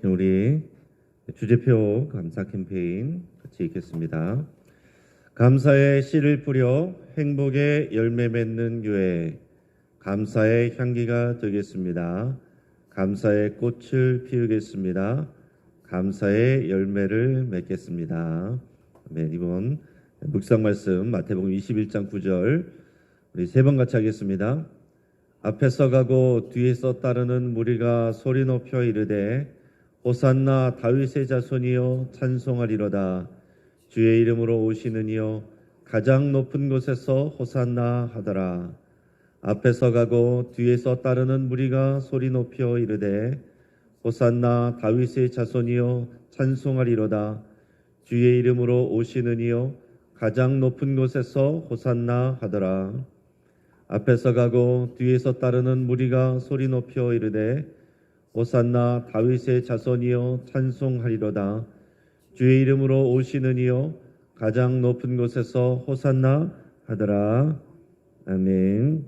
우리 주제표 감사 캠페인 같이 읽겠습니다. 감사의 씨를 뿌려 행복의 열매 맺는 교회, 감사의 향기가 되겠습니다. 감사의 꽃을 피우겠습니다. 감사의 열매를 맺겠습니다. 네, 이번 묵상 말씀 마태복음 21장 9절 우리 세 번 같이 하겠습니다. 앞에서 가고 뒤에서 따르는 무리가 소리 높여 이르되 호산나 다윗의 자손이여 찬송하리로다. 주의 이름으로 오시는 이여 가장 높은 곳에서 호산나 하더라. 앞에서 가고 뒤에서 따르는 무리가 소리 높여 이르되 호산나 다윗의 자손이여 찬송하리로다. 주의 이름으로 오시는 이여 가장 높은 곳에서 호산나 하더라. 앞에서 가고 뒤에서 따르는 무리가 소리 높여 이르되 호산나 다윗의 자손이여 찬송하리로다. 주의 이름으로 오시는 이여 가장 높은 곳에서 호산나 하더라. 아멘.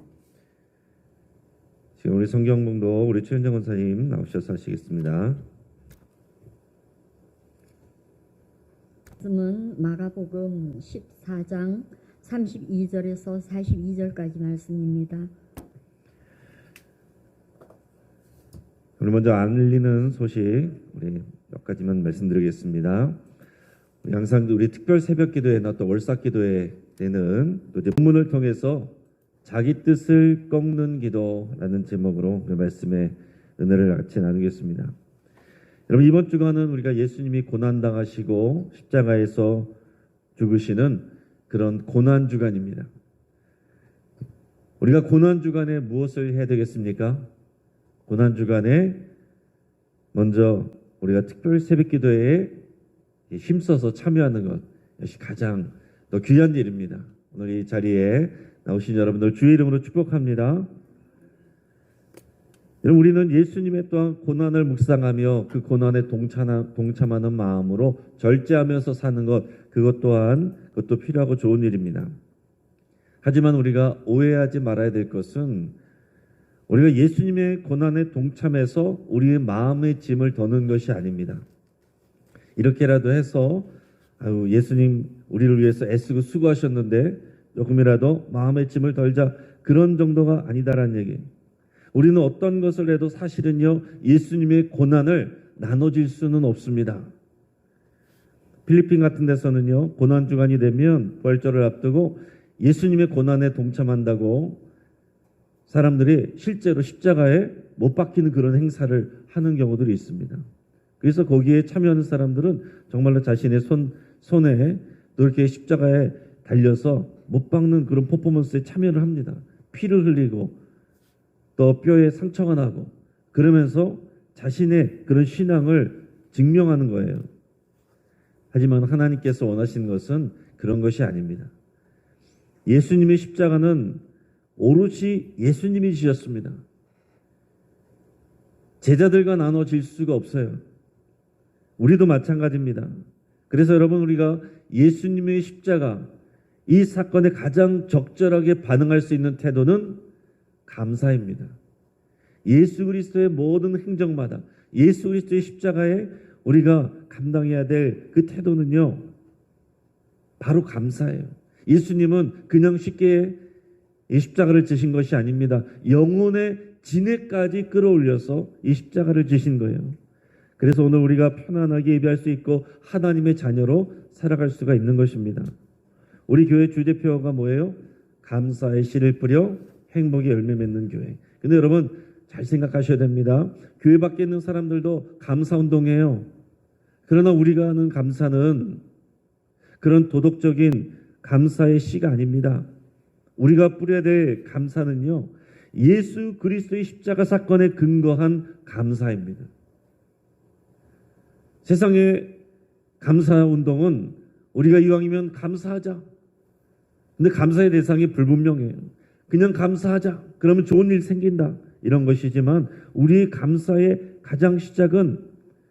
지금 우리 성경봉도 우리 최현정 권사님 나오셔서 하시겠습니다. 말씀은 마가복음 14장 32절에서 42절까지 말씀입니다. 오늘 먼저 알리는 소식 우리 몇 가지만 말씀드리겠습니다. 항상 우리 특별 새벽 기도회나 또 월삭 기도회 때는 또 이제 본문을 통해서 자기 뜻을 꺾는 기도라는 제목으로 그 말씀의 은혜를 같이 나누겠습니다. 여러분, 이번 주간은 우리가 예수님이 고난당하시고 십자가에서 죽으시는 그런 고난 주간입니다. 우리가 고난 주간에 무엇을 해야 되겠습니까? 고난 주간에 먼저 우리가 특별 새벽 기도회에 힘써서 참여하는 것, 이것이 가장 더 귀한 일입니다. 오늘 이 자리에 나오신 여러분들 주의 이름으로 축복합니다. 여러분, 우리는 예수님의 또한 고난을 묵상하며 그 고난에 동참하는 마음으로 절제하면서 사는 것, 그것도 필요하고 좋은 일입니다. 하지만 우리가 오해하지 말아야 될 것은 우리가 예수님의 고난에 동참해서 우리의 마음의 짐을 더는 것이 아닙니다. 이렇게라도 해서 예수님 우리를 위해서 애쓰고 수고하셨는데 조금이라도 마음의 짐을 덜자, 그런 정도가 아니다라는 얘기예요. 우리는 어떤 것을 해도 사실은요, 예수님의 고난을 나눠질 수는 없습니다. 필리핀 같은 데서는요, 고난 주간이 되면 부활절을 앞두고 예수님의 고난에 동참한다고 사람들이 실제로 십자가에 못 박히는 그런 행사를 하는 경우들이 있습니다. 그래서 거기에 참여하는 사람들은 정말로 자신의 손에 또 이렇게 십자가에 달려서 못 박는 그런 퍼포먼스에 참여를 합니다. 피를 흘리고 또 뼈에 상처가 나고 그러면서 자신의 그런 신앙을 증명하는 거예요. 하지만 하나님께서 원하시는 것은 그런 것이 아닙니다. 예수님의 십자가는 오롯이 예수님이 지셨습니다. 제자들과 나눠질 수가 없어요. 우리도 마찬가지입니다. 그래서 여러분, 우리가 예수님의 십자가, 이 사건에 가장 적절하게 반응할 수 있는 태도는 감사입니다. 예수 그리스도의 모든 행적마다 예수 그리스도의 십자가에 우리가 감당해야 될 그 태도는요, 바로 감사예요. 예수님은 그냥 쉽게 이 십자가를 지신 것이 아닙니다. 영혼의 진해까지 끌어올려서 이 십자가를 지신 거예요. 그래서 오늘 우리가 편안하게 예배할 수 있고 하나님의 자녀로 살아갈 수가 있는 것입니다. 우리 교회 주대표가 뭐예요? 감사의 씨를 뿌려 행복의 열매 맺는 교회. 근데 여러분, 잘 생각하셔야 됩니다. 교회 밖에 있는 사람들도 감사운동해요. 그러나 우리가 하는 감사는 그런 도덕적인 감사의 씨가 아닙니다. 우리가 뿌려야 될 감사는요, 예수 그리스도의 십자가 사건에 근거한 감사입니다. 세상의 감사운동은 우리가 이왕이면 감사하자. 근데 감사의 대상이 불분명해요. 그냥 감사하자, 그러면 좋은 일 생긴다, 이런 것이지만 우리의 감사의 가장 시작은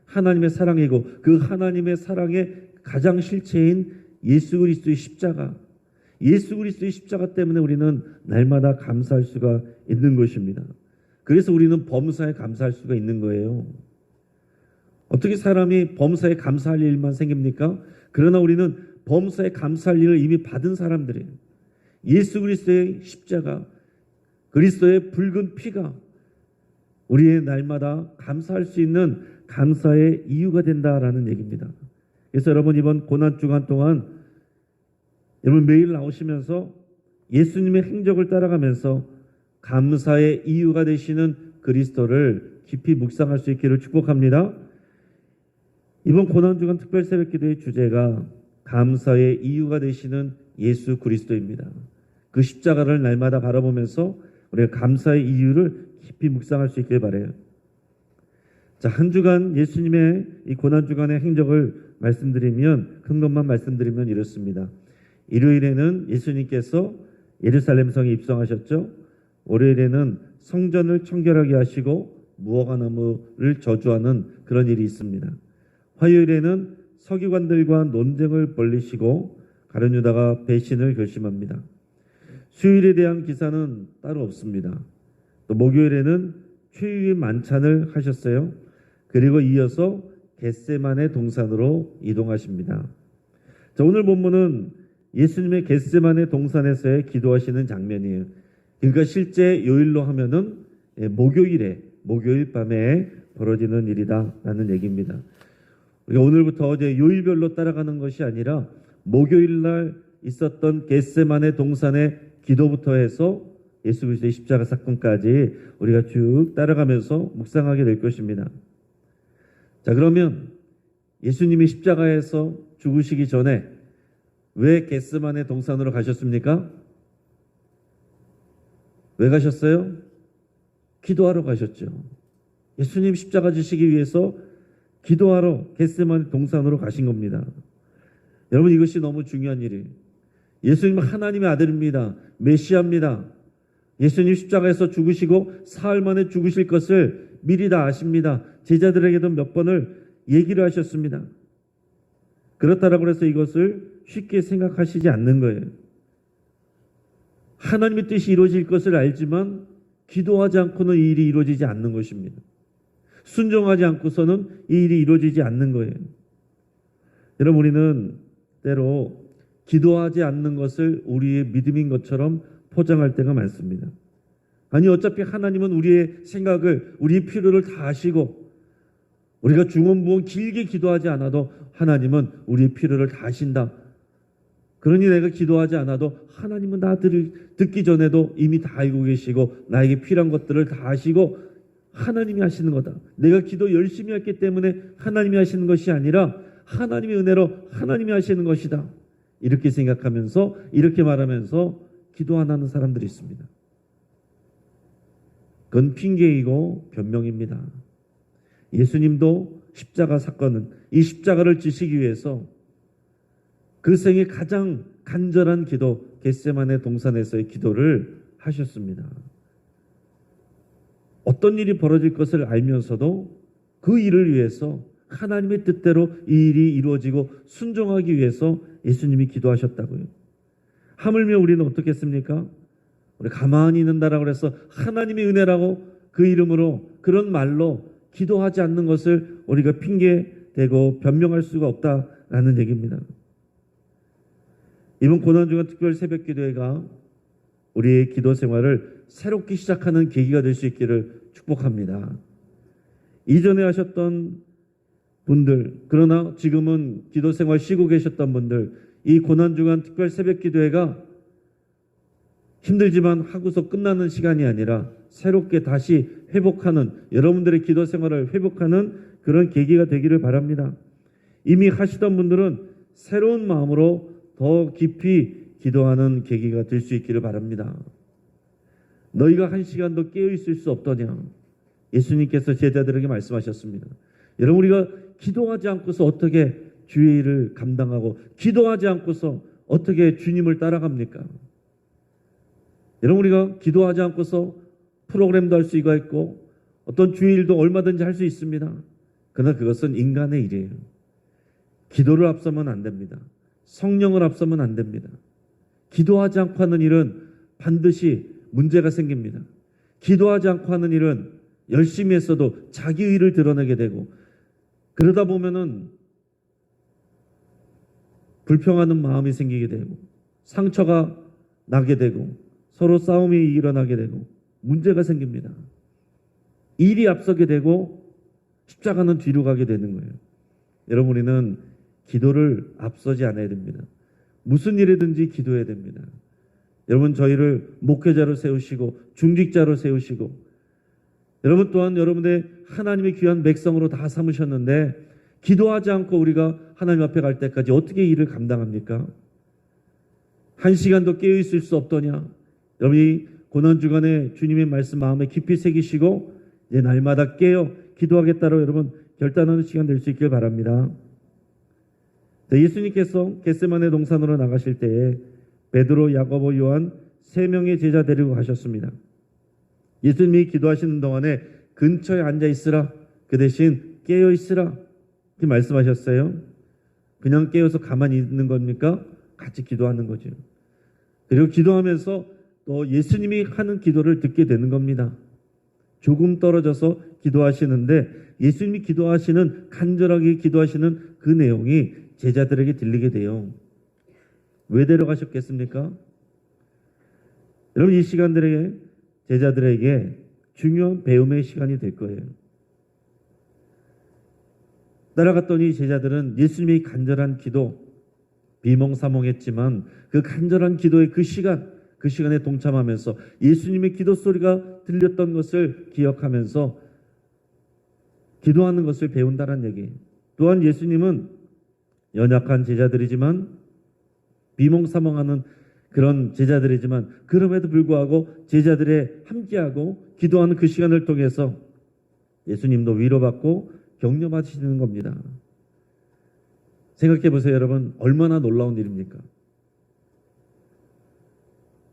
하나님의 사랑이고 그 하나님의 사랑의 가장 실체인 예수 그리스도의 십자가, 예수 그리스도의 십자가 때문에 우리는 날마다 감사할 수가 있는 것입니다. 그래서 우리는 범사에 감사할 수가 있는 거예요. 어떻게 사람이 범사에 감사할 일만 생깁니까? 그러나 우리는 범사에 감사할 일을 이미 받은 사람들이에요. 예수 그리스도의 십자가, 그리스도의 붉은 피가 우리의 날마다 감사할 수 있는 감사의 이유가 된다라는 얘기입니다. 그래서 여러분 이번 고난 주간 동안 여러분 매일 나오시면서 예수님의 행적을 따라가면서 감사의 이유가 되시는 그리스도를 깊이 묵상할 수 있기를 축복합니다. 이번 고난 주간 특별 새벽 기도의 주제가 감사의 이유가 되시는 예수 그리스도입니다. 그 십자가를 날마다 바라보면서 우리가 감사의 이유를 깊이 묵상할 수 있길 바라요. 자, 한 주간 예수님의 이 고난 주간의 행적을 말씀드리면 큰 것만 말씀드리면 이렇습니다. 일요일에는 예수님께서 예루살렘 성에 입성하셨죠. 월요일에는 성전을 청결하게 하시고 무화과나무를 저주하는 그런 일이 있습니다. 화요일에는 서기관들과 논쟁을 벌이시고 가룟 유다가 배신을 결심합니다. 수요일에 대한 기사는 따로 없습니다. 또 목요일에는 최후의 만찬을 하셨어요. 그리고 이어서 겟세마네 동산으로 이동하십니다. 자, 오늘 본문은 예수님의 겟세마네 동산에서의 기도하시는 장면이에요. 그러니까 실제 요일로 하면은 목요일 밤에 벌어지는 일이다라는 얘기입니다. 우리가 오늘부터 어제 요일별로 따라가는 것이 아니라 목요일 날 있었던 겟세마네 동산의 기도부터 해서 예수 그리스도의 십자가 사건까지 우리가 쭉 따라가면서 묵상하게 될 것입니다. 자, 그러면 예수님이 십자가에서 죽으시기 전에 왜 겟세마네 동산으로 가셨습니까? 왜 가셨어요? 기도하러 가셨죠. 예수님 십자가 지시기 위해서 기도하러 겟세마네 동산으로 가신 겁니다. 여러분 이것이 너무 중요한 일이에요. 예수님은 하나님의 아들입니다. 메시아입니다. 예수님 십자가에서 죽으시고 사흘 만에 죽으실 것을 미리 다 아십니다. 제자들에게도 몇 번을 얘기를 하셨습니다. 그렇다라고 해서 이것을 쉽게 생각하시지 않는 거예요. 하나님의 뜻이 이루어질 것을 알지만 기도하지 않고는 이 일이 이루어지지 않는 것입니다. 순종하지 않고서는 이 일이 이루어지지 않는 거예요. 여러분 우리는 때로 기도하지 않는 것을 우리의 믿음인 것처럼 포장할 때가 많습니다. 아니 어차피 하나님은 우리의 생각을 우리의 필요를 다 아시고 우리가 중언부언 길게 기도하지 않아도 하나님은 우리의 필요를 다 아신다. 그러니 내가 기도하지 않아도 하나님은 나 듣기 전에도 이미 다 알고 계시고 나에게 필요한 것들을 다 아시고 하나님이 하시는 거다. 내가 기도 열심히 했기 때문에 하나님이 하시는 것이 아니라 하나님의 은혜로 하나님이 하시는 것이다. 이렇게 생각하면서 이렇게 말하면서 기도 안 하는 사람들이 있습니다. 그건 핑계이고 변명입니다. 예수님도 십자가 사건은 이 십자가를 지시기 위해서 그 생의 가장 간절한 기도 겟세마네 동산에서의 기도를 하셨습니다. 어떤 일이 벌어질 것을 알면서도 그 일을 위해서 하나님의 뜻대로 이 일이 이루어지고 순종하기 위해서 예수님이 기도하셨다고요. 하물며 우리는 어떻겠습니까? 우리 가만히 있는다라고 해서 하나님의 은혜라고 그 이름으로 그런 말로 기도하지 않는 것을 우리가 핑계대고 변명할 수가 없다라는 얘기입니다. 이번 고난주간 특별 새벽 기도회가 우리의 기도 생활을 새롭게 시작하는 계기가 될 수 있기를 축복합니다. 이전에 하셨던 분들, 그러나 지금은 기도 생활 쉬고 계셨던 분들, 이 고난주간 특별 새벽 기도회가 힘들지만 하고서 끝나는 시간이 아니라 새롭게 다시 회복하는, 여러분들의 기도 생활을 회복하는 그런 계기가 되기를 바랍니다. 이미 하시던 분들은 새로운 마음으로 더 깊이 기도하는 계기가 될 수 있기를 바랍니다. 너희가 한 시간도 깨어있을 수 없더냐. 예수님께서 제자들에게 말씀하셨습니다. 여러분 우리가 기도하지 않고서 어떻게 주의 일을 감당하고 기도하지 않고서 어떻게 주님을 따라갑니까? 여러분 우리가 기도하지 않고서 프로그램도 할 수가 있고 어떤 주의 일도 얼마든지 할 수 있습니다. 그러나 그것은 인간의 일이에요. 기도를 앞서면 안 됩니다. 성령을 앞서면 안 됩니다. 기도하지 않고 하는 일은 반드시 문제가 생깁니다. 기도하지 않고 하는 일은 열심히 했어도 자기 의를 드러내게 되고 그러다 보면은 불평하는 마음이 생기게 되고 상처가 나게 되고 서로 싸움이 일어나게 되고 문제가 생깁니다. 일이 앞서게 되고 십자가는 뒤로 가게 되는 거예요. 여러분, 우리는 기도를 앞서지 않아야 됩니다. 무슨 일이든지 기도해야 됩니다. 여러분, 저희를 목회자로 세우시고 중직자로 세우시고 여러분 또한 여러분의 하나님의 귀한 백성으로 다 삼으셨는데 기도하지 않고 우리가 하나님 앞에 갈 때까지 어떻게 일을 감당합니까? 한 시간도 깨어있을 수 없더냐? 여러분이 고난주간에 주님의 말씀 마음에 깊이 새기시고 이제 날마다 깨어 기도하겠다로 여러분 결단하는 시간 될 수 있길 바랍니다. 예수님께서 겟세마네 동산으로 나가실 때에 베드로, 야고보, 요한 3명의 제자 데리고 가셨습니다. 예수님이 기도하시는 동안에 근처에 앉아 있으라, 그 대신 깨어 있으라 이렇게 말씀하셨어요. 그냥 깨어서 가만히 있는 겁니까? 같이 기도하는 거죠. 그리고 기도하면서 또 예수님이 하는 기도를 듣게 되는 겁니다. 조금 떨어져서 기도하시는데 예수님이 기도하시는, 간절하게 기도하시는 그 내용이 제자들에게 들리게 돼요. 왜 데려가셨겠습니까? 여러분, 이 시간들에게 제자들에게 중요한 배움의 시간이 될 거예요. 따라갔더니 제자들은 예수님이 간절한 기도, 비몽사몽했지만 그 간절한 기도의 그 시간에 동참하면서 예수님의 기도 소리가 들렸던 것을 기억하면서 기도하는 것을 배운다는 얘기. 또한 예수님은 연약한 제자들이지만 비몽사몽하는 그런 제자들이지만 그럼에도 불구하고 제자들의 함께하고 기도하는 그 시간을 통해서 예수님도 위로받고 격려받으시는 겁니다. 생각해 보세요, 여러분. 얼마나 놀라운 일입니까?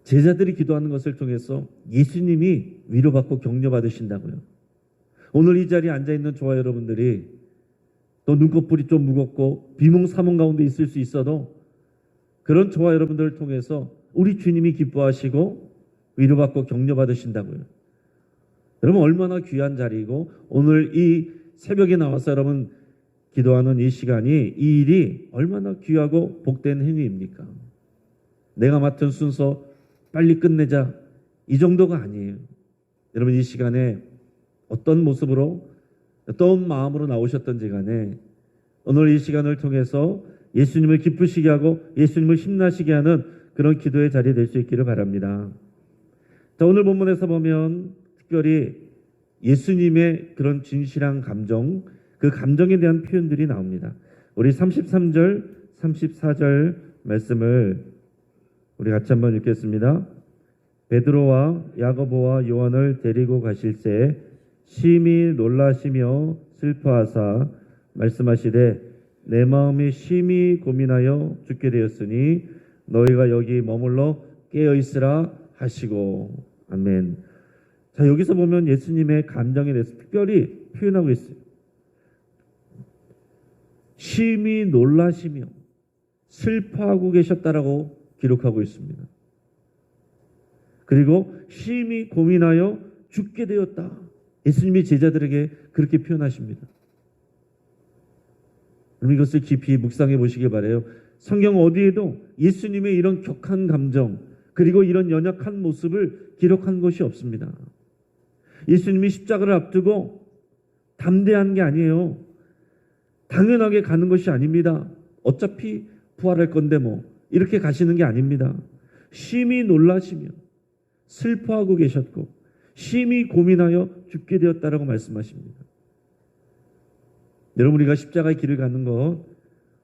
제자들이 기도하는 것을 통해서 예수님이 위로받고 격려받으신다고요. 오늘 이 자리에 앉아있는 저와 여러분들이 또 눈꺼풀이 좀 무겁고 비몽사몽 가운데 있을 수 있어도 그런 저와 여러분들을 통해서 우리 주님이 기뻐하시고 위로받고 격려받으신다고요. 여러분, 얼마나 귀한 자리이고 오늘 이 새벽에 나와서 여러분 기도하는 이 시간이, 이 일이 얼마나 귀하고 복된 행위입니까? 내가 맡은 순서 빨리 끝내자, 이 정도가 아니에요. 여러분, 이 시간에 어떤 모습으로 어떤 마음으로 나오셨던지 간에 오늘 이 시간을 통해서 예수님을 기쁘시게 하고 예수님을 힘나시게 하는 그런 기도의 자리 될 수 있기를 바랍니다. 자, 오늘 본문에서 보면 특별히 예수님의 그런 진실한 감정, 그 감정에 대한 표현들이 나옵니다. 우리 33절, 34절 말씀을 우리 같이 한번 읽겠습니다. 베드로와 야고보와 요한을 데리고 가실새 심히 놀라시며 슬퍼하사 말씀하시되 내 마음이 심히 고민하여 죽게 되었으니 너희가 여기 머물러 깨어 있으라 하시고. 아멘. 자, 여기서 보면 예수님의 감정에 대해서 특별히 표현하고 있어요. 심히 놀라시며 슬퍼하고 계셨다라고 기록하고 있습니다. 그리고 심히 고민하여 죽게 되었다. 예수님이 제자들에게 그렇게 표현하십니다. 그럼 이것을 깊이 묵상해 보시기 바라요. 성경 어디에도 예수님의 이런 격한 감정 그리고 이런 연약한 모습을 기록한 것이 없습니다. 예수님이 십자가를 앞두고 담대한 게 아니에요. 당연하게 가는 것이 아닙니다. 어차피 부활할 건데 뭐 이렇게 가시는 게 아닙니다. 심히 놀라시며 슬퍼하고 계셨고 심히 고민하여 죽게 되었다라고 말씀하십니다. 여러분, 우리가 십자가의 길을 가는 것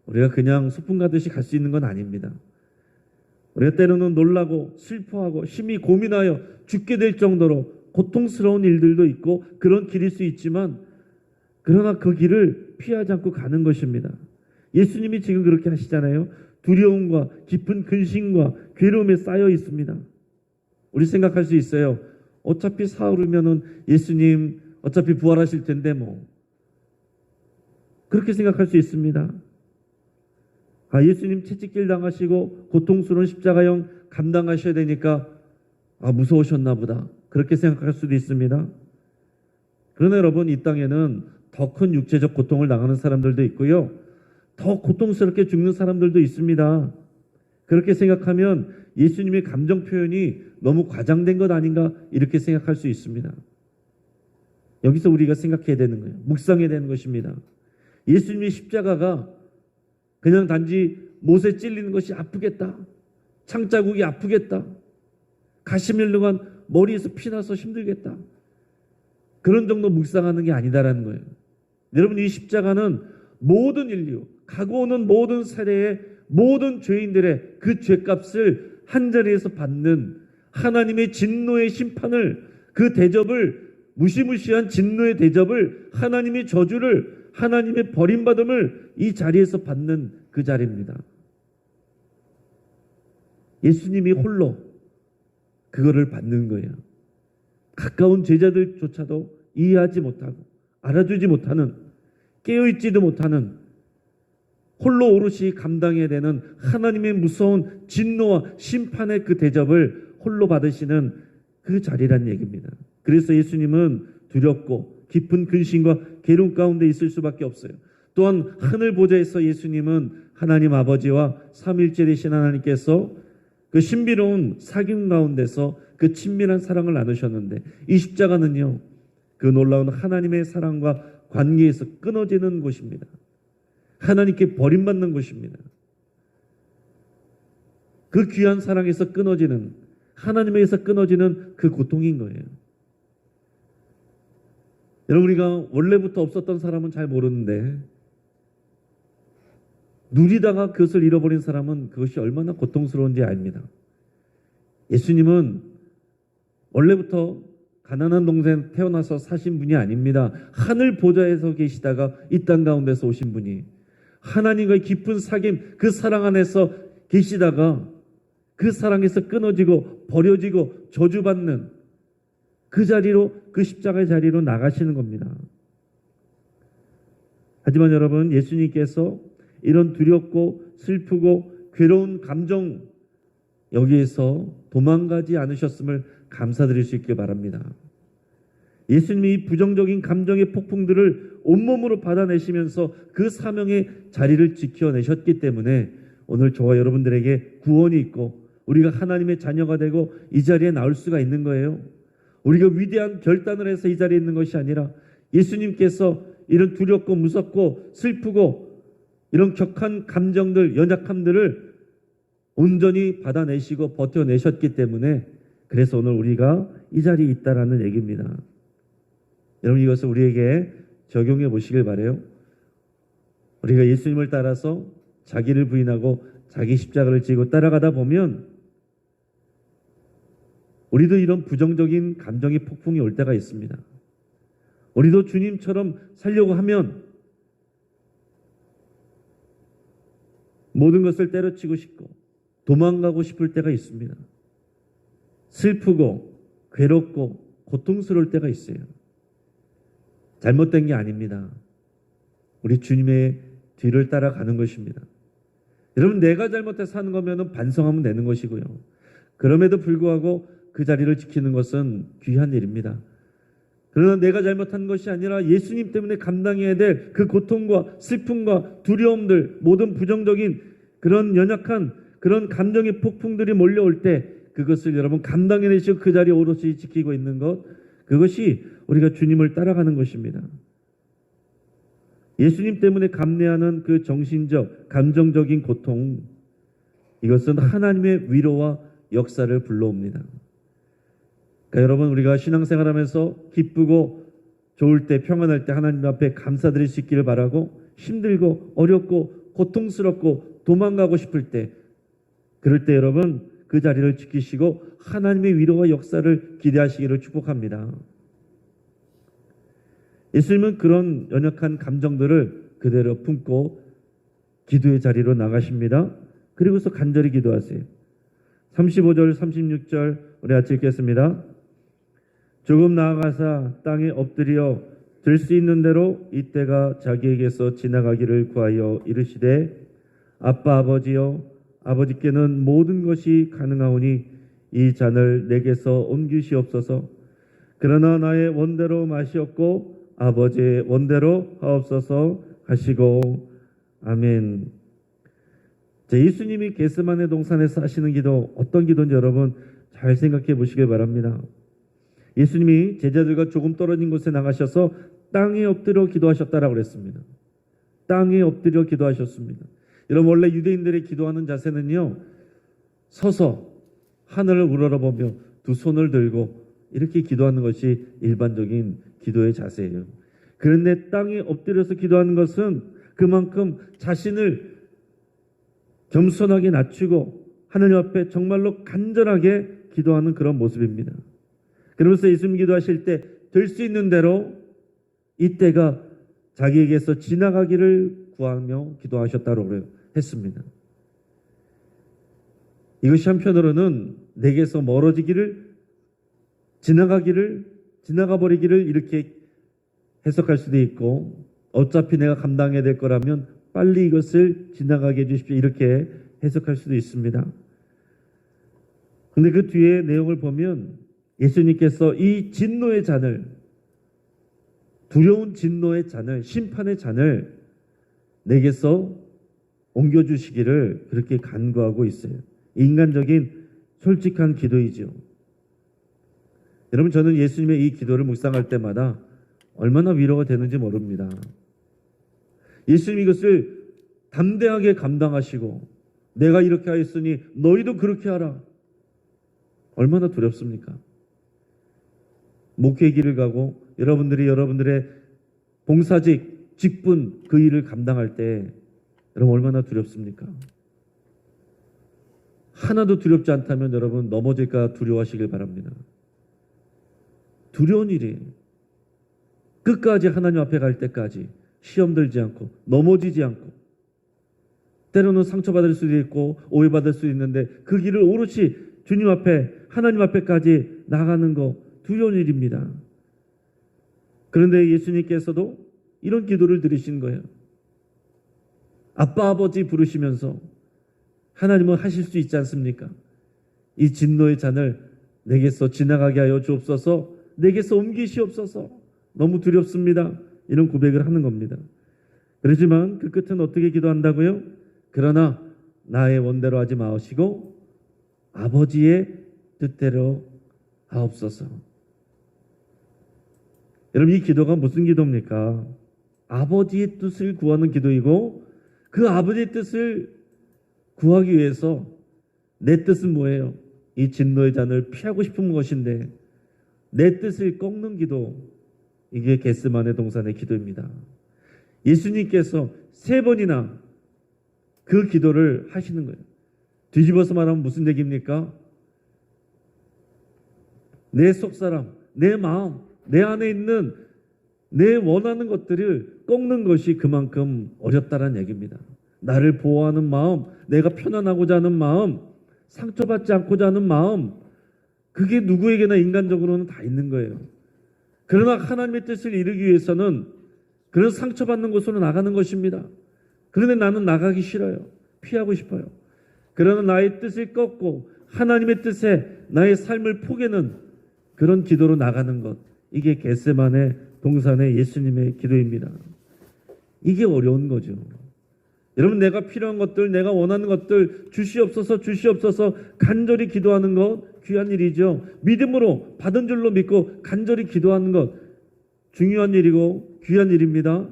우리가 그냥 소풍 가듯이 갈 수 있는 건 아닙니다. 우리가 때로는 놀라고 슬퍼하고 심히 고민하여 죽게 될 정도로 고통스러운 일들도 있고 그런 길일 수 있지만 그러나 그 길을 피하지 않고 가는 것입니다. 예수님이 지금 그렇게 하시잖아요. 두려움과 깊은 근심과 괴로움에 쌓여 있습니다. 우리 생각할 수 있어요. 어차피 사흘이면은 예수님 어차피 부활하실 텐데 뭐 그렇게 생각할 수 있습니다. 예수님 채찍질 당하시고 고통스러운 십자가형 감당하셔야 되니까 무서우셨나 보다 그렇게 생각할 수도 있습니다. 그러나 여러분, 이 땅에는 더 큰 육체적 고통을 당하는 사람들도 있고요. 더 고통스럽게 죽는 사람들도 있습니다. 그렇게 생각하면 예수님의 감정 표현이 너무 과장된 것 아닌가 이렇게 생각할 수 있습니다. 여기서 우리가 생각해야 되는 거예요. 묵상해야 되는 것입니다. 예수님의 십자가가 그냥 단지 못에 찔리는 것이 아프겠다. 창자국이 아프겠다. 가시밀루간 머리에서 피나서 힘들겠다. 그런 정도 묵상하는 게 아니다라는 거예요. 여러분, 이 십자가는 모든 인류, 가고 오는 모든 세대의 모든 죄인들의 그 죄값을 한자리에서 받는 하나님의 진노의 심판을, 그 대접을, 무시무시한 진노의 대접을, 하나님의 저주를, 하나님의 버림받음을 이 자리에서 받는 그 자리입니다. 예수님이 홀로 그거를 받는 거예요. 가까운 제자들조차도 이해하지 못하고 알아주지 못하는, 깨어있지도 못하는, 홀로 오롯이 감당해야 되는 하나님의 무서운 진노와 심판의 그 대접을 홀로 받으시는 그 자리란 얘기입니다. 그래서 예수님은 두렵고 깊은 근심과 괴로움 가운데 있을 수밖에 없어요. 또한 하늘 보좌에서 예수님은 하나님 아버지와 삼위일체 되신 하나님께서 그 신비로운 사귐 가운데서 그 친밀한 사랑을 나누셨는데, 이 십자가는요, 그 놀라운 하나님의 사랑과 관계에서 끊어지는 곳입니다. 하나님께 버림받는 곳입니다. 그 귀한 사랑에서 끊어지는, 하나님에게서 끊어지는 그 고통인 거예요. 여러분, 우리가 원래부터 없었던 사람은 잘 모르는데 누리다가 그것을 잃어버린 사람은 그것이 얼마나 고통스러운지 압니다. 예수님은 원래부터 가난한 동생 태어나서 사신 분이 아닙니다. 하늘 보좌에서 계시다가 이 땅 가운데서 오신 분이, 하나님과의 깊은 사귐, 그 사랑 안에서 계시다가 그 사랑에서 끊어지고 버려지고 저주받는 그 자리로, 그 십자가의 자리로 나가시는 겁니다. 하지만 여러분, 예수님께서 이런 두렵고 슬프고 괴로운 감정, 여기에서 도망가지 않으셨음을 감사드릴 수 있길 바랍니다. 예수님이 이 부정적인 감정의 폭풍들을 온몸으로 받아내시면서 그 사명의 자리를 지켜내셨기 때문에 오늘 저와 여러분들에게 구원이 있고 우리가 하나님의 자녀가 되고 이 자리에 나올 수가 있는 거예요. 우리가 위대한 결단을 해서 이 자리에 있는 것이 아니라 예수님께서 이런 두렵고 무섭고 슬프고 이런 격한 감정들, 연약함들을 온전히 받아내시고 버텨내셨기 때문에, 그래서 오늘 우리가 이 자리에 있다라는 얘기입니다. 여러분, 이것을 우리에게 적용해 보시길 바라요. 우리가 예수님을 따라서 자기를 부인하고 자기 십자가를 지고 따라가다 보면 우리도 이런 부정적인 감정의 폭풍이 올 때가 있습니다. 우리도 주님처럼 살려고 하면 모든 것을 때려치고 싶고 도망가고 싶을 때가 있습니다. 슬프고 괴롭고 고통스러울 때가 있어요. 잘못된 게 아닙니다. 우리 주님의 뒤를 따라가는 것입니다. 여러분, 내가 잘못해서 하는 거면 반성하면 되는 것이고요. 그럼에도 불구하고 그 자리를 지키는 것은 귀한 일입니다. 그러나 내가 잘못한 것이 아니라 예수님 때문에 감당해야 될 그 고통과 슬픔과 두려움들, 모든 부정적인 그런 연약한 그런 감정의 폭풍들이 몰려올 때 그것을 여러분 감당해내시고 그 자리에 오롯이 지키고 있는 것, 그것이 우리가 주님을 따라가는 것입니다. 예수님 때문에 감내하는 그 정신적, 감정적인 고통, 이것은 하나님의 위로와 역사를 불러옵니다. 그러니까 여러분, 우리가 신앙생활하면서 기쁘고 좋을 때, 평안할 때 하나님 앞에 감사드릴 수 있기를 바라고, 힘들고 어렵고 고통스럽고 도망가고 싶을 때, 그럴 때 여러분 그 자리를 지키시고 하나님의 위로와 역사를 기대하시기를 축복합니다. 예수님은 그런 연약한 감정들을 그대로 품고 기도의 자리로 나가십니다. 그리고서 간절히 기도하세요. 35절 36절 우리 같이 읽겠습니다. 조금 나아가사 땅에 엎드려 들 수 있는 대로 이때가 자기에게서 지나가기를 구하여 이르시되, 아빠 아버지여, 아버지께는 모든 것이 가능하오니 이 잔을 내게서 옮기시옵소서. 그러나 나의 원대로 마시옵고 아버지의 원대로 하옵소서 하시고 아멘. 자, 예수님이 겟세마네 동산에서 하시는 기도 어떤 기도인지 여러분 잘 생각해 보시길 바랍니다. 예수님이 제자들과 조금 떨어진 곳에 나가셔서 땅에 엎드려 기도하셨다라고 그랬습니다. 땅에 엎드려 기도하셨습니다. 여러분 원래 유대인들의 기도하는 자세는요, 서서 하늘을 우러러보며 두 손을 들고 이렇게 기도하는 것이 일반적인 기도의 자세예요. 그런데 땅에 엎드려서 기도하는 것은 그만큼 자신을 겸손하게 낮추고 하느님 앞에 정말로 간절하게 기도하는 그런 모습입니다. 그러면서 예수님 기도하실 때 될 수 있는 대로 이때가 자기에게서 지나가기를 구하며 기도하셨다고 했습니다. 이것이 한편으로는 내게서 멀어지기를, 지나가 버리기를 이렇게 해석할 수도 있고, 어차피 내가 감당해야 될 거라면 빨리 이것을 지나가게 해주십시오, 이렇게 해석할 수도 있습니다. 근데 그 뒤에 내용을 보면 예수님께서 이 진노의 잔을, 두려운 진노의 잔을, 심판의 잔을 내게서 옮겨주시기를 그렇게 간구하고 있어요. 인간적인 솔직한 기도이죠. 여러분 저는 예수님의 이 기도를 묵상할 때마다 얼마나 위로가 되는지 모릅니다. 예수님이 이것을 담대하게 감당하시고 내가 이렇게 하였으니 너희도 그렇게 하라. 얼마나 두렵습니까? 목회 길을 가고 여러분들이 여러분들의 봉사직, 직분 그 일을 감당할 때 여러분 얼마나 두렵습니까? 하나도 두렵지 않다면 여러분 넘어질까 두려워하시길 바랍니다. 두려운 일이에요. 끝까지 하나님 앞에 갈 때까지 시험 들지 않고 넘어지지 않고 때로는 상처받을 수도 있고 오해받을 수도 있는데 그 길을 오롯이 주님 앞에 하나님 앞에까지 나가는 거 두려운 일입니다. 그런데 예수님께서도 이런 기도를 드리신 거예요. 아빠 아버지 부르시면서 하나님은 하실 수 있지 않습니까? 이 진노의 잔을 내게서 지나가게 하여 주옵소서, 내게서 옮기시옵소서, 너무 두렵습니다, 이런 고백을 하는 겁니다. 그렇지만 그 끝은 어떻게 기도한다고요? 그러나 나의 원대로 하지 마시고 아버지의 뜻대로 하옵소서. 여러분 이 기도가 무슨 기도입니까? 아버지의 뜻을 구하는 기도이고 그 아버지의 뜻을 구하기 위해서 내 뜻은 뭐예요? 이 진노의 잔을 피하고 싶은 것인데 내 뜻을 꺾는 기도, 이게 겟세마네 동산의 기도입니다. 예수님께서 3번이나 그 기도를 하시는 거예요. 뒤집어서 말하면 무슨 얘기입니까? 내 속사람, 내 마음, 내 안에 있는 내 원하는 것들을 꺾는 것이 그만큼 어렵다는 얘기입니다. 나를 보호하는 마음, 내가 편안하고자 하는 마음, 상처받지 않고자 하는 마음, 그게 누구에게나 인간적으로는 다 있는 거예요. 그러나 하나님의 뜻을 이루기 위해서는 그런 상처받는 곳으로 나가는 것입니다. 그런데 나는 나가기 싫어요. 피하고 싶어요. 그러나 나의 뜻을 꺾고 하나님의 뜻에 나의 삶을 포개는 그런 기도로 나가는 것, 이게 겟세마네 동산의 예수님의 기도입니다. 이게 어려운 거죠. 여러분 내가 필요한 것들, 내가 원하는 것들 주시옵소서, 주시옵소서 간절히 기도하는 것 귀한 일이죠. 믿음으로 받은 줄로 믿고 간절히 기도하는 것 중요한 일이고 귀한 일입니다.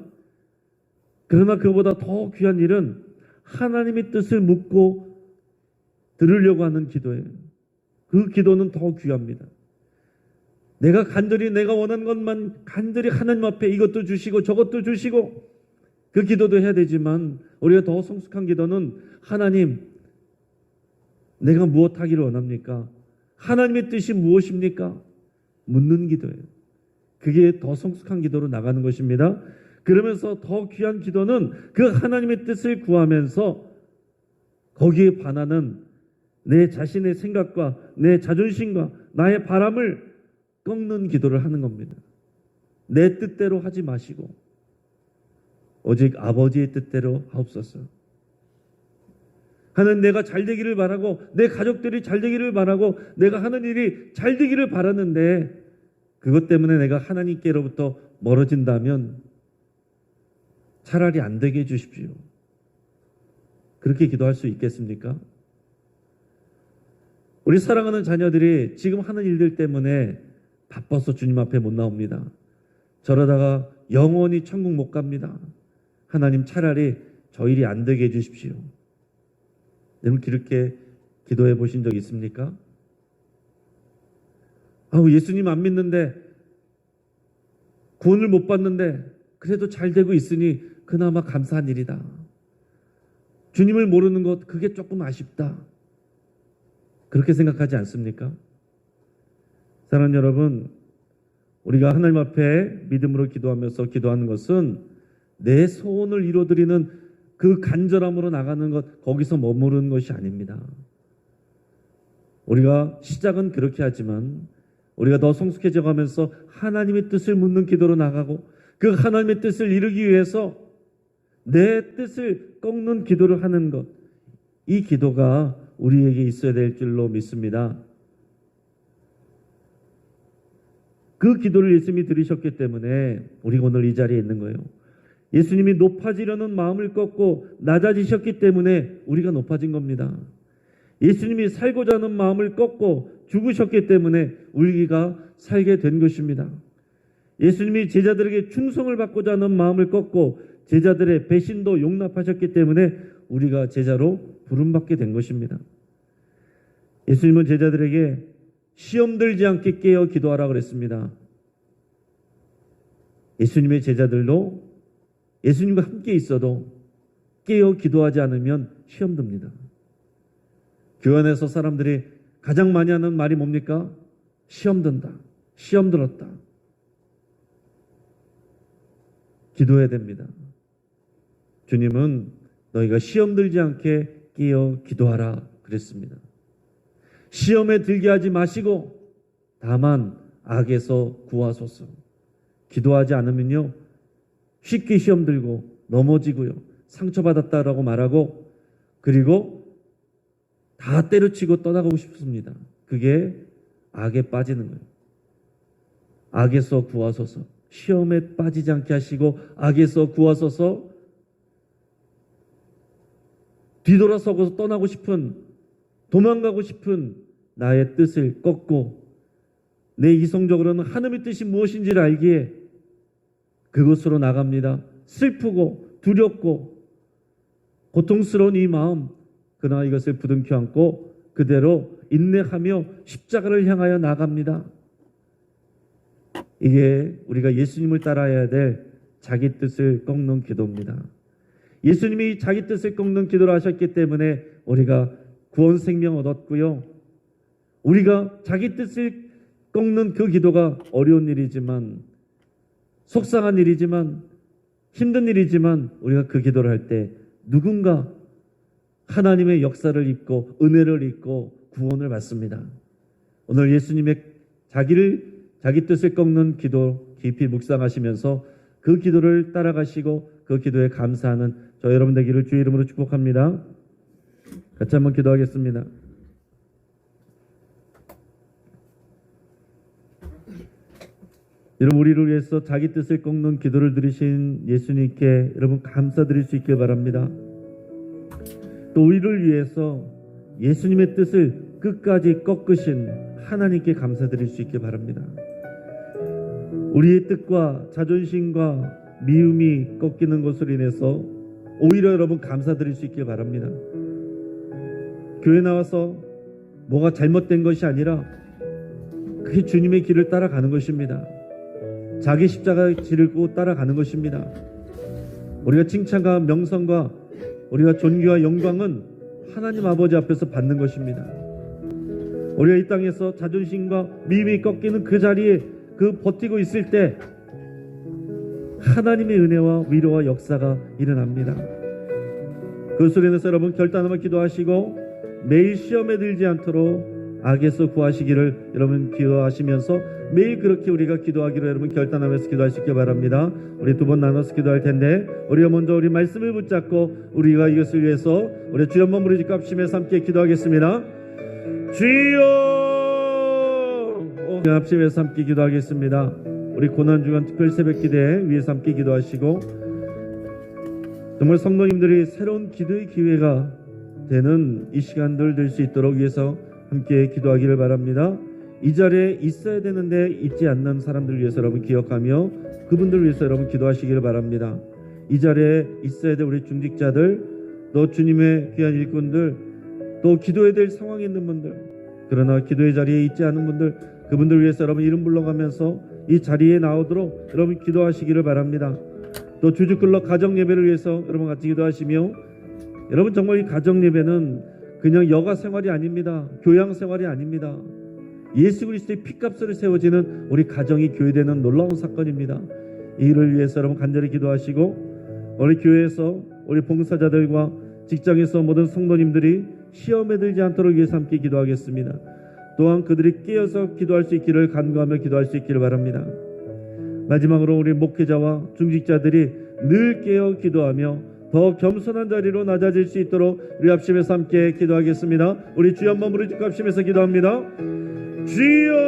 그러나 그보다 더 귀한 일은 하나님의 뜻을 묻고 들으려고 하는 기도예요. 그 기도는 더 귀합니다. 내가 간절히 내가 원하는 것만 간절히 하나님 앞에 이것도 주시고 저것도 주시고 그 기도도 해야 되지만 우리가 더 성숙한 기도는 하나님 내가 무엇 하기를 원합니까? 하나님의 뜻이 무엇입니까? 묻는 기도예요. 그게 더 성숙한 기도로 나가는 것입니다. 그러면서 더 귀한 기도는 그 하나님의 뜻을 구하면서 거기에 반하는 내 자신의 생각과 내 자존심과 나의 바람을 꺾는 기도를 하는 겁니다. 내 뜻대로 하지 마시고 오직 아버지의 뜻대로 하옵소서. 하나님 내가 잘 되기를 바라고 내 가족들이 잘 되기를 바라고 내가 하는 일이 잘 되기를 바라는데 그것 때문에 내가 하나님께로부터 멀어진다면 차라리 안 되게 해주십시오. 그렇게 기도할 수 있겠습니까? 우리 사랑하는 자녀들이 지금 하는 일들 때문에 바빠서 주님 앞에 못 나옵니다. 저러다가 영원히 천국 못 갑니다. 하나님 차라리 저 일이 안 되게 해주십시오. 여러분 그렇게 기도해 보신 적 있습니까? 예수님 안 믿는데 구원을 못 받는데 그래도 잘 되고 있으니 그나마 감사한 일이다. 주님을 모르는 것 그게 조금 아쉽다. 그렇게 생각하지 않습니까? 사랑하는 여러분, 우리가 하나님 앞에 믿음으로 기도하면서 기도하는 것은 내 소원을 이루어드리는 그 간절함으로 나가는 것, 거기서 머무르는 것이 아닙니다. 우리가 시작은 그렇게 하지만 우리가 더 성숙해져 가면서 하나님의 뜻을 묻는 기도로 나가고 그 하나님의 뜻을 이루기 위해서 내 뜻을 꺾는 기도를 하는 것, 이 기도가 우리에게 있어야 될 줄로 믿습니다. 그 기도를 예수님이 들으셨기 때문에 우리가 오늘 이 자리에 있는 거예요. 예수님이 높아지려는 마음을 꺾고 낮아지셨기 때문에 우리가 높아진 겁니다. 예수님이 살고자 하는 마음을 꺾고 죽으셨기 때문에 우리가 살게 된 것입니다. 예수님이 제자들에게 충성을 받고자 하는 마음을 꺾고 제자들의 배신도 용납하셨기 때문에 우리가 제자로 부름받게 된 것입니다. 예수님은 제자들에게 시험 들지 않게 깨어 기도하라 그랬습니다. 예수님의 제자들도 예수님과 함께 있어도 깨어 기도하지 않으면 시험 듭니다. 교회 안에서 사람들이 가장 많이 하는 말이 뭡니까? 시험 든다. 시험 들었다. 기도해야 됩니다. 주님은 너희가 시험 들지 않게 깨어 기도하라 그랬습니다. 시험에 들게 하지 마시고 다만 악에서 구하소서. 기도하지 않으면요 쉽게 시험 들고 넘어지고요 상처받았다라고 말하고 그리고 다 때려치고 떠나가고 싶습니다. 그게 악에 빠지는 거예요. 악에서 구하소서. 시험에 빠지지 않게 하시고 악에서 구하소서. 뒤돌아서고 떠나고 싶은, 도망가고 싶은 나의 뜻을 꺾고 내 이성적으로는 하나님의 뜻이 무엇인지를 알기에 그곳으로 나갑니다. 슬프고 두렵고 고통스러운 이 마음, 그러나 이것을 부둥켜 안고 그대로 인내하며 십자가를 향하여 나갑니다. 이게 우리가 예수님을 따라야 될 자기 뜻을 꺾는 기도입니다. 예수님이 자기 뜻을 꺾는 기도를 하셨기 때문에 우리가 구원 생명 얻었고요. 우리가 자기 뜻을 꺾는 그 기도가 어려운 일이지만 속상한 일이지만 힘든 일이지만 우리가 그 기도를 할 때 누군가 하나님의 역사를 입고 은혜를 입고 구원을 받습니다. 오늘 예수님의 자기 뜻을 꺾는 기도 깊이 묵상하시면서 그 기도를 따라가시고 그 기도에 감사하는 저 여러분 되기를 주의 이름으로 축복합니다. 같이 한번 기도하겠습니다. 여러분 우리를 위해서 자기 뜻을 꺾는 기도를 들으신 예수님께 여러분 감사드릴 수 있길 바랍니다. 또 우리를 위해서 예수님의 뜻을 끝까지 꺾으신 하나님께 감사드릴 수 있길 바랍니다. 우리의 뜻과 자존심과 미움이 꺾이는 것으로 인해서 오히려 여러분 감사드릴 수 있길 바랍니다. 교회 나와서 뭐가 잘못된 것이 아니라 그게 주님의 길을 따라가는 것입니다. 자기 십자가 지르고 따라가는 것입니다. 우리가 칭찬과 명성과 우리가 존귀와 영광은 하나님 아버지 앞에서 받는 것입니다. 우리가 이 땅에서 자존심과 미움이 꺾이는 그 자리에 그 버티고 있을 때 하나님의 은혜와 위로와 역사가 일어납니다. 그것으로 인해서 여러분 결단하며 기도하시고 매일 시험에 들지 않도록 악에서 구하시기를 여러분 기도하시면서 매일 그렇게 우리가 기도하기로 여러분 결단하면서 기도할 수 있길 바랍니다. 우리 두 번 나눠서 기도할 텐데 우리가 먼저 우리 말씀을 붙잡고 우리가 이것을 위해서 우리 주여 한번 부르짖고 합심해서 함께 기도하겠습니다. 주여 합심해서 함께 기도하겠습니다. 우리 고난주간 특별 새벽기대 위해서 함께 기도하시고, 정말 성도님들이 새로운 기도의 기회가 되는 이 시간들 될 수 있도록 위해서 함께 기도하기를 바랍니다. 이 자리에 있어야 되는데 있지 않는 사람들 위해서 여러분 기억하며 그분들 위해서 여러분 기도하시기를 바랍니다. 이 자리에 있어야 될 우리 중직자들, 또 주님의 귀한 일꾼들, 또 기도해야 될 상황에 있는 분들, 그러나 기도의 자리에 있지 않은 분들, 그분들 위해서 여러분 이름 불러가면서 이 자리에 나오도록 여러분 기도하시기를 바랍니다. 또 주주클럽 가정예배를 위해서 여러분 같이 기도하시며, 여러분 정말 이 가정예배는 그냥 여가 생활이 아닙니다. 교양 생활이 아닙니다. 예수 그리스도의 피값으로 세워지는 우리 가정이 교회되는 놀라운 사건입니다. 이 일을 위해서 여러분 간절히 기도하시고, 우리 교회에서 우리 봉사자들과 직장에서 모든 성도님들이 시험에 들지 않도록 위해서 함께 기도하겠습니다. 또한 그들이 깨어서 기도할 수 있기를 간구하며 기도할 수 있기를 바랍니다. 마지막으로 우리 목회자와 중직자들이 늘 깨어 기도하며 더 겸손한 자리로 낮아질 수 있도록 우리 합심해서 함께 기도하겠습니다. 우리 주여 한번 부르짖고 합심해서 기도합니다. 주여